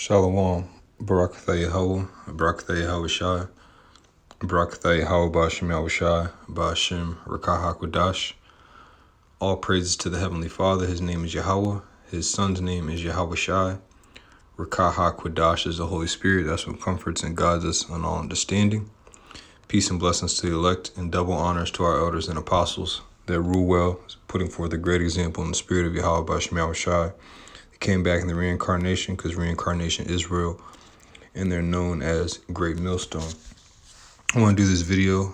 Shalom, Barakatha Yahweh, Barakatha Yahawashi, Barakatha Yahawashi Yahawashi, Ba'ashem Rakah HaKodash. All praises to the Heavenly Father. His name is Yahweh. His Son's name is Yahawashi. Rakah HaKodash is the Holy Spirit. That's what comforts and guides us on all understanding. Peace and blessings to the elect, and double honors to our elders and apostles that rule well, putting forth a great example in the spirit of Yahweh Ba'ashem Yahawashi. They came back in the reincarnation because reincarnation is real, and they're known as Great Millstone. I want to do this video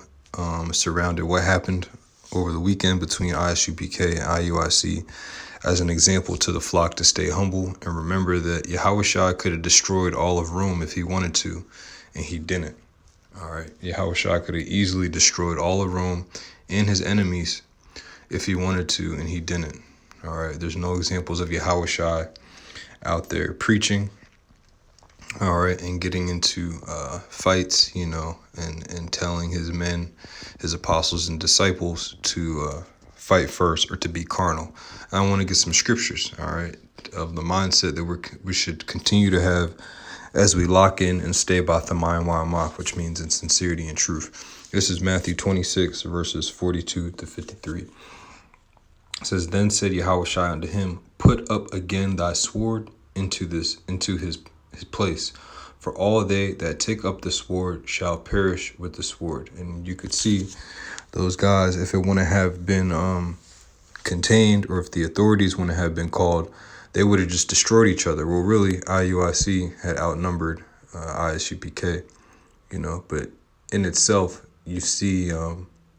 surrounded what happened over the weekend between ISUPK and IUIC as an example to the flock to stay humble and remember that Yahawashi could have destroyed all of Rome if he wanted to, and he didn't. All right, Yahawashi could have easily destroyed all of Rome and his enemies if he wanted to, and he didn't. All right, there's no examples of Yahawashi out there preaching, all right, and getting into fights, and telling his men, his apostles and disciples to fight first or to be carnal. I want to get some scriptures, all right, of the mindset that we should continue to have as we lock in and stay by the mind wa'amak, which means in sincerity and truth. This is Matthew 26, verses 42 to 53. It says, Then said Yahawashi unto him, Put up again thy sword into his place, for all they that take up the sword shall perish with the sword. And you could see those guys, if it wouldn't have been contained, or if the authorities wouldn't have been called, they would have just destroyed each other. Well, really, IUIC had outnumbered ISUPK, but in itself, you see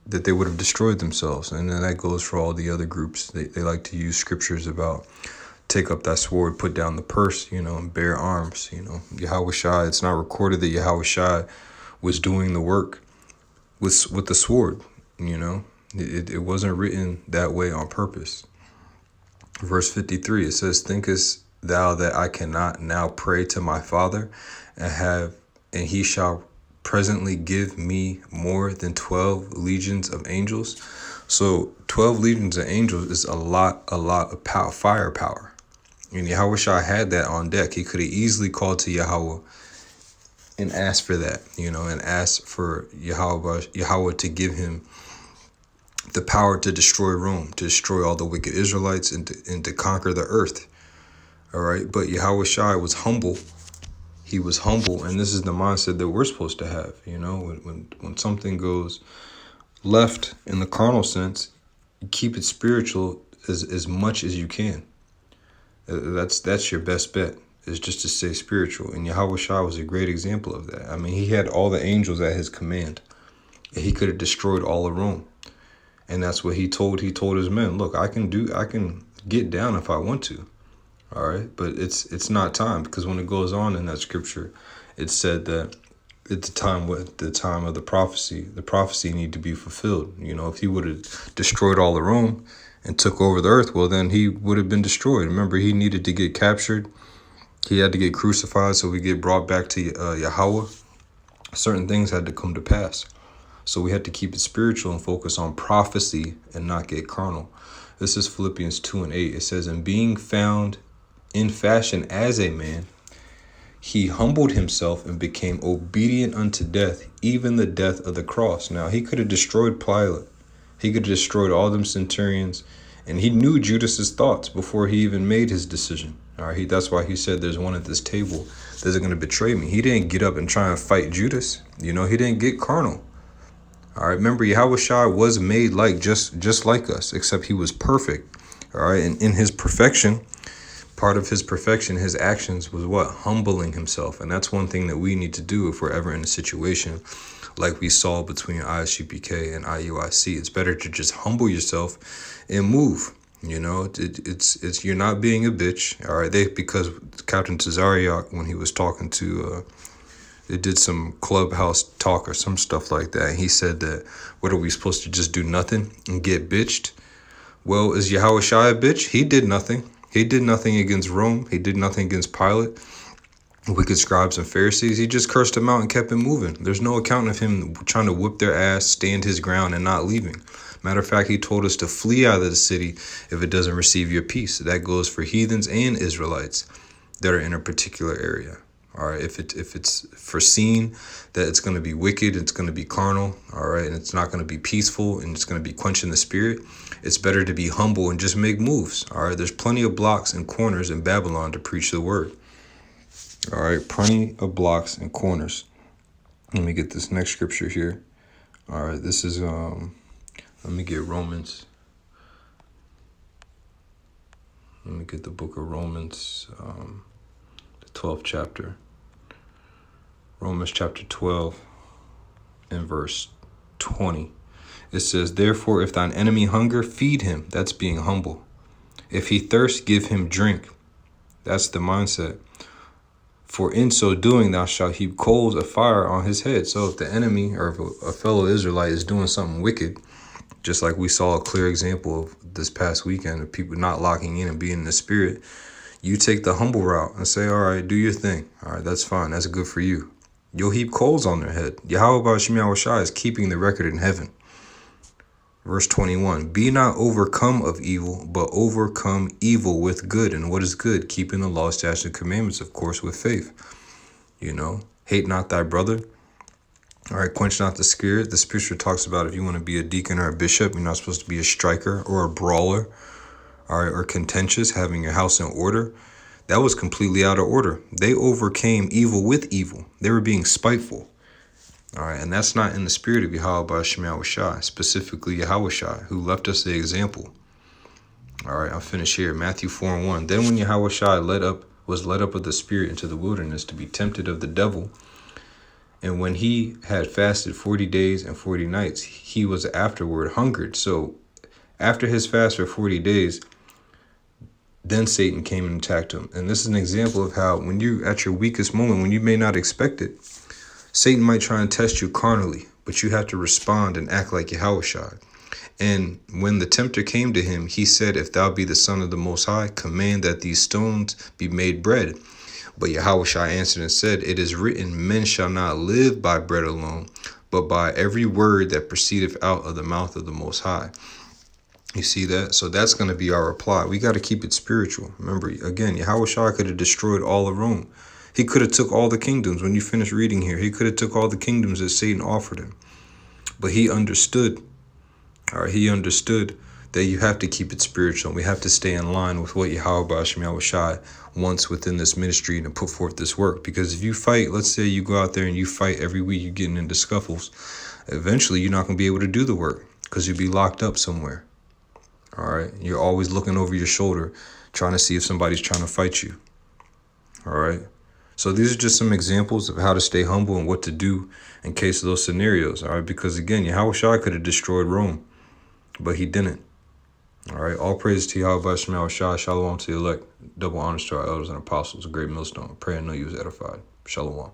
that they would have destroyed themselves. And then that goes for all the other groups. They like to use scriptures about take up that sword, put down the purse, and bear arms. Yahawashi, it's not recorded that Yahawashi was doing the work with the sword, It wasn't written that way on purpose. Verse 53, it says, Thinkest thou that I cannot now pray to my Father, and he shall presently give me more than 12 legions of angels? So 12 legions of angels is a lot of firepower. And Yahawashi had that on deck. He could have easily called to Yahweh and asked for that, and asked for Yahweh to give him the power to destroy Rome, to destroy all the wicked Israelites, and to conquer the earth. All right. But Yahawashi was humble. He was humble. And this is the mindset that we're supposed to have. When something goes left in the carnal sense, you keep it spiritual as much as you can. That's your best bet, is just to stay spiritual. And Yahawashi was a great example of that. I mean, he had all the angels at his command. And he could have destroyed all of Rome. And that's what he told his men. Look, I can get down if I want to. All right. But it's not time, because when it goes on in that scripture, it said that at the time of the prophecy need to be fulfilled. If he would have destroyed all of Rome and took over the earth, well, then he would have been destroyed. Remember, he needed to get captured. He had to get crucified so we get brought back to Yahweh. Certain things had to come to pass. So we had to keep it spiritual and focus on prophecy and not get carnal. This is Philippians 2:8. It says, And being found in fashion as a man, he humbled himself and became obedient unto death, even the death of the cross. Now, he could have destroyed Pilate. He could have destroyed all them centurions. And he knew Judas's thoughts before he even made his decision. All right, that's why he said there's one at this table that's going to betray me. He didn't get up and try and fight Judas. He didn't get carnal. All right, remember, Yahawashi was made just like us, except he was perfect. All right, and in his perfection, part of his perfection, his actions was what? Humbling himself. And that's one thing that we need to do if we're ever in a situation like we saw between ISUPK and IUIC. It's better to just humble yourself and move. It's you're not being a bitch. All right, because Captain Tazariak, when he was talking to they did some clubhouse talk or some stuff like that. And he said that, what are we supposed to just do nothing and get bitched? Well, is Yahawashi a bitch? He did nothing. He did nothing against Rome. He did nothing against Pilate, wicked scribes and Pharisees. He just cursed them out and kept it moving. There's no account of him trying to whip their ass, stand his ground, and not leaving. Matter of fact, he told us to flee out of the city if it doesn't receive your peace. That goes for heathens and Israelites. that are in a particular area. All right, if it's foreseen that it's going to be wicked, it's going to be carnal, all right, and it's not going to be peaceful, and it's going to be quenching the spirit, it's better to be humble and just make moves. All right, there's plenty of blocks and corners in Babylon to preach the word. All right, plenty of blocks and corners. Let me get this next scripture here. All right, this is let me get Romans. Let me get the book of Romans, the 12th chapter. Romans chapter 12 and verse 20. It says, therefore, if thine enemy hunger, feed him. That's being humble. If he thirst, give him drink. That's the mindset. For in so doing, thou shalt heap coals of fire on his head. So if the enemy or if a fellow Israelite is doing something wicked, just like we saw a clear example of this past weekend of people not locking in and being in the spirit, you take the humble route and say, all right, do your thing. All right, that's fine. That's good for you. You'll heap coals on their head. Yahawashi is keeping the record in heaven. Verse 21, be not overcome of evil, but overcome evil with good. And what is good? Keeping the law, statutes, and commandments, of course, with faith. Hate not thy brother. All right, quench not the spirit. The scripture talks about if you want to be a deacon or a bishop, you're not supposed to be a striker or a brawler, all right, or contentious, having your house in order. That was completely out of order. They overcame evil with evil. They were being spiteful. All right, and that's not in the spirit of Yahawashi, specifically Yahawashi, who left us the example. All right, I'll finish here. Matthew 4:1. Then when Yahawashi was led up of the spirit into the wilderness to be tempted of the devil, and when he had fasted 40 days and 40 nights, he was afterward hungered. So after his fast for 40 days, then Satan came and attacked him. And this is an example of how when you at your weakest moment, when you may not expect it, Satan might try and test you carnally, but you have to respond and act like Yahawashi. And when the tempter came to him, he said, if thou be the Son of the Most High, command that these stones be made bread. But Yahawashi answered and said, it is written, men shall not live by bread alone, but by every word that proceedeth out of the mouth of the Most High. You see that? So that's going to be our reply. We got to keep it spiritual. Remember, again, Yahawashi could have destroyed all of Rome. He could have took all the kingdoms. When you finish reading here, he could have took all the kingdoms that Satan offered him. But he understood, he understood that you have to keep it spiritual. We have to stay in line with what Yahawashi wants within this ministry and put forth this work. Because if you fight, let's say you go out there and you fight every week, you're getting into scuffles, eventually you're not going to be able to do the work because you'll be locked up somewhere. All right. You're always looking over your shoulder, trying to see if somebody's trying to fight you. All right. So these are just some examples of how to stay humble and what to do in case of those scenarios. All right. Because again, Yahawashi could have destroyed Rome, but he didn't. All right. All praise to Yahawashi. Shalom to the elect. Double honors to our elders and apostles. A great millstone. Pray and know you was edified. Shalom.